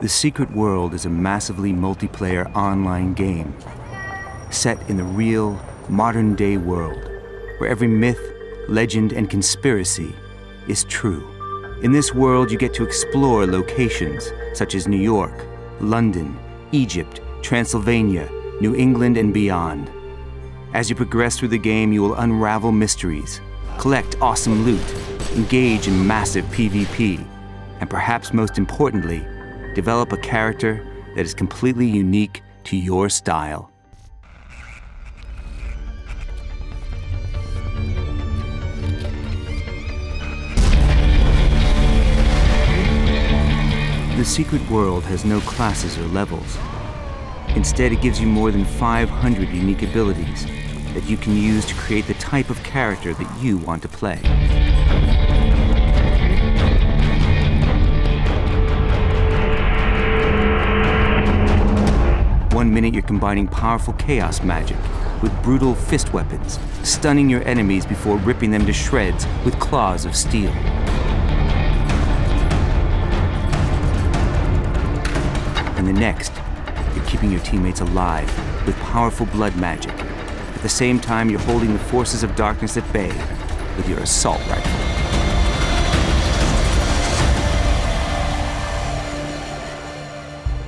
The Secret World is a massively multiplayer online game set in the real, modern-day world where every myth, legend, and conspiracy is true. In this world, you get to explore locations such as New York, London, Egypt, Transylvania, New England, and beyond. As you progress through the game, you will unravel mysteries, collect awesome loot, engage in massive PvP, and perhaps most importantly, develop a character that is completely unique to your style. The Secret World has no classes or levels. Instead, it gives you more than 500 unique abilities that you can use to create the type of character that you want to play. One minute you're combining powerful chaos magic with brutal fist weapons, stunning your enemies before ripping them to shreds with claws of steel. And the next, you're keeping your teammates alive with powerful blood magic. At the same time, you're holding the forces of darkness at bay with your assault rifle.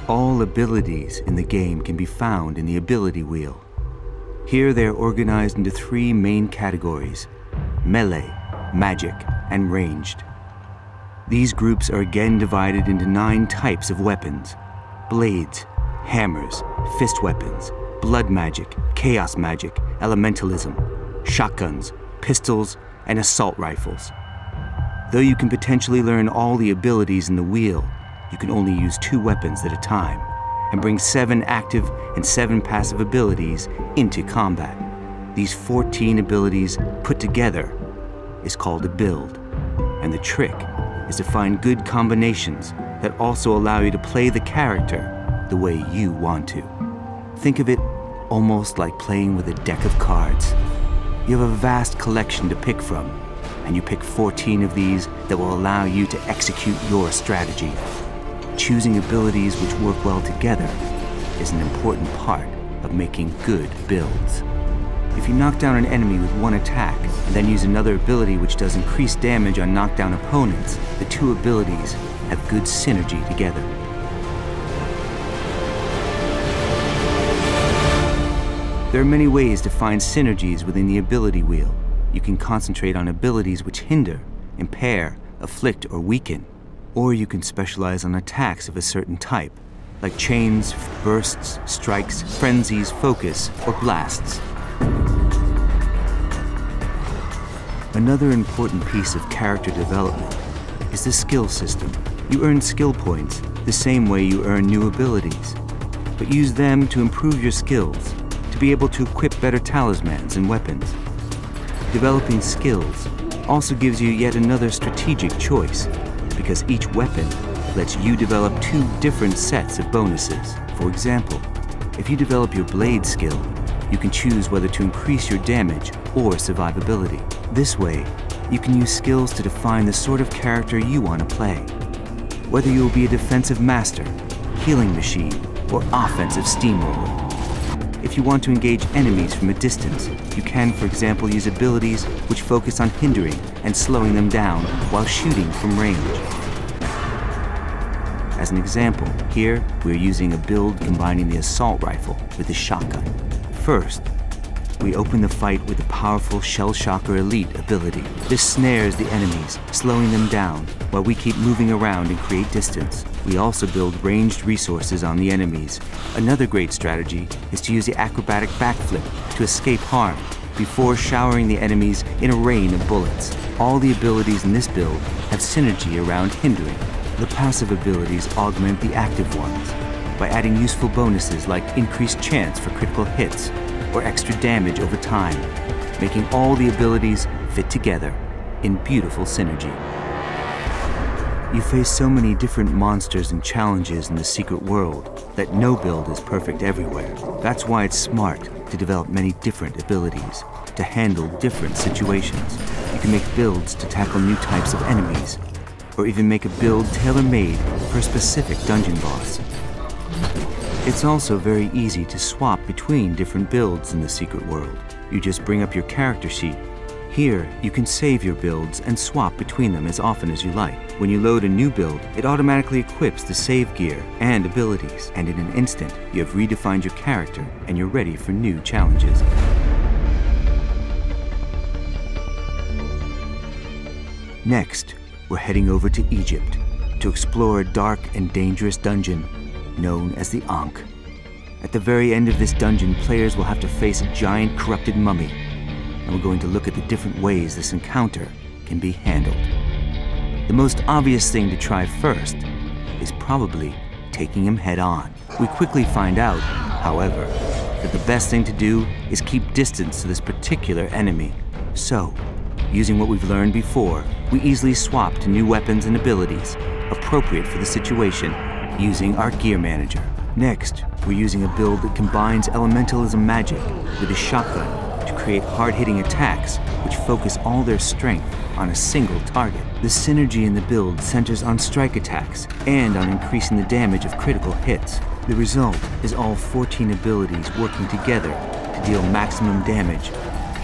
All abilities in the game can be found in the ability wheel. Here they are organized into 3 main categories: melee, magic, and ranged. These groups are again divided into 9 types of weapons: blades, hammers, fist weapons, blood magic, chaos magic, elementalism, shotguns, pistols, and assault rifles. Though you can potentially learn all the abilities in the wheel, you can only use 2 weapons at a time, and bring 7 active and 7 passive abilities into combat. These 14 abilities put together is called a build, and the trick is to find good combinations that also allow you to play the character the way you want to. Think of it almost like playing with a deck of cards. You have a vast collection to pick from, and you pick 14 of these that will allow you to execute your strategy. Choosing abilities which work well together is an important part of making good builds. If you knock down an enemy with 1 attack and then use another ability which does increased damage on knockdown opponents, the 2 abilities have good synergy together. There are many ways to find synergies within the ability wheel. You can concentrate on abilities which hinder, impair, afflict, or weaken. Or you can specialize on attacks of a certain type, like chains, bursts, strikes, frenzies, focus, or blasts. Another important piece of character development is the skill system. You earn skill points the same way you earn new abilities, but use them to improve your skills, to be able to equip better talismans and weapons. Developing skills also gives you yet another strategic choice, because each weapon lets you develop 2 different sets of bonuses. For example, if you develop your blade skill, you can choose whether to increase your damage or survivability. This way, you can use skills to define the sort of character you want to play. Whether you will be a defensive master, healing machine, or offensive steamroller. If you want to engage enemies from a distance, you can, for example, use abilities which focus on hindering and slowing them down while shooting from range. As an example, here we're using a build combining the assault rifle with the shotgun. First, we open the fight with the powerful Shell Shocker Elite ability. This snares the enemies, slowing them down while we keep moving around and create distance. We also build ranged resources on the enemies. Another great strategy is to use the acrobatic backflip to escape harm before showering the enemies in a rain of bullets. All the abilities in this build have synergy around hindering. The passive abilities augment the active ones by adding useful bonuses like increased chance for critical hits or extra damage over time, making all the abilities fit together in beautiful synergy. You face so many different monsters and challenges in the Secret World that no build is perfect everywhere. That's why it's smart to develop many different abilities to handle different situations. You can make builds to tackle new types of enemies, or even make a build tailor-made for for a specific dungeon boss. It's also very easy to swap between different builds in the secret world. You just bring up your character sheet. Here, you can save your builds and swap between them as often as you like. When you load a new build, it automatically equips the save gear and abilities, and in an instant, you have redefined your character and you're ready for new challenges. Next, we're heading over to Egypt to explore a dark and dangerous dungeon known as the Ankh. At the very end of this dungeon, players will have to face a giant corrupted mummy, and we're going to look at the different ways this encounter can be handled. The most obvious thing to try first is probably taking him head on. We quickly find out, however, that the best thing to do is keep distance to this particular enemy. So, using what we've learned before, we easily swap to new weapons and abilities appropriate for the situation using our gear manager. Next, we're using a build that combines elementalism magic with a shotgun to create hard-hitting attacks which focus all their strength on a single target. The synergy in the build centers on strike attacks and on increasing the damage of critical hits. The result is all 14 abilities working together to deal maximum damage.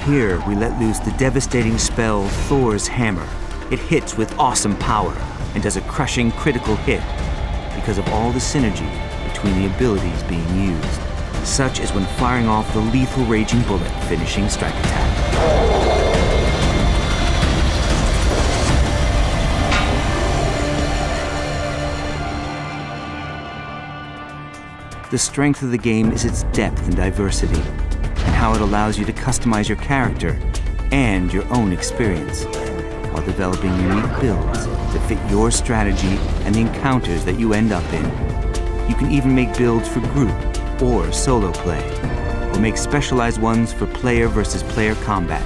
Here, we let loose the devastating spell Thor's Hammer. It hits with awesome power and does a crushing critical hit because of all the synergy between the abilities being used, such as when firing off the lethal Raging Bullet finishing strike attack. The strength of the game is its depth and diversity, and how it allows you to customize your character and your own experience, while developing unique builds that fit your strategy and the encounters that you end up in. You can even make builds for group or solo play, or make specialized ones for player versus player combat.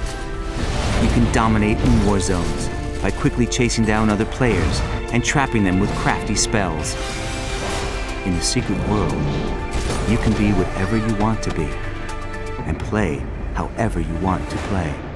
You can dominate in war zones by quickly chasing down other players and trapping them with crafty spells. In the secret world, you can be whatever you want to be and play however you want to play.